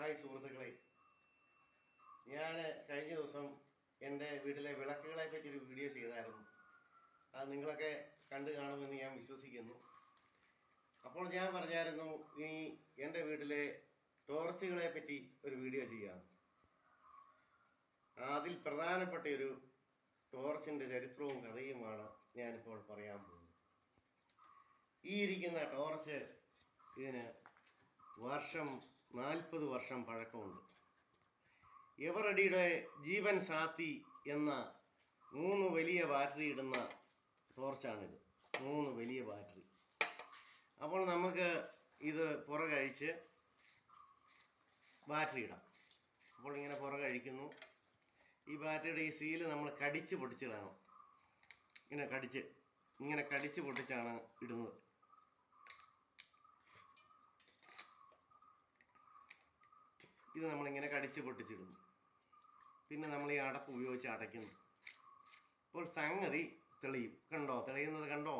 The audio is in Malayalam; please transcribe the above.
ഹായ് സുഹൃത്തുക്കളെ, ഞാൻ കഴിഞ്ഞ ദിവസം എൻ്റെ വീട്ടിലെ വിളക്കുകളെ പറ്റി ഒരു വീഡിയോ ചെയ്തായിരുന്നു. അത് നിങ്ങളൊക്കെ കണ്ടു കാണുമെന്ന് ഞാൻ വിശ്വസിക്കുന്നു. അപ്പോൾ ഞാൻ പറഞ്ഞായിരുന്നു ഇനി എൻ്റെ വീട്ടിലെ ടോർച്ചുകളെ പറ്റി ഒരു വീഡിയോ ചെയ്യാം. അതിൽ പ്രധാനപ്പെട്ട ഒരു ടോർച്ചിൻ്റെ ചരിത്രവും കഥയുമാണ് ഞാനിപ്പോൾ പറയാൻ പോകുന്നത്. ഈ ഇരിക്കുന്ന ടോർച്ച് ഇതിന് 40 വർഷം പഴക്കമുണ്ട്. എവറഡിയുടെ ജീവൻ സാത്തി എന്ന 3 വലിയ ബാറ്ററി ഇടുന്ന ടോർച്ചാണിത്. 3 വലിയ ബാറ്ററി. അപ്പോൾ നമുക്ക് ഇത് പുറകഴിച്ച് ബാറ്ററി ഇടാം. അപ്പോൾ ഇങ്ങനെ പുറകഴിക്കുന്നു. ഈ ബാറ്ററിയുടെ ഈ സീല് നമ്മൾ കടിച്ച് പൊട്ടിച്ചിടണം. ഇങ്ങനെ കടിച്ച് പൊട്ടിച്ചാണ് ഇടുന്നത്. ഇത് നമ്മളിങ്ങനെ കടിച്ച് പൊട്ടിച്ചിടുന്നു. പിന്നെ നമ്മൾ ഈ അടപ്പ് ഉപയോഗിച്ച് അടയ്ക്കുന്നു. അപ്പോൾ സംഗതി തെളിയും. തെളിയുന്നത് കണ്ടോ?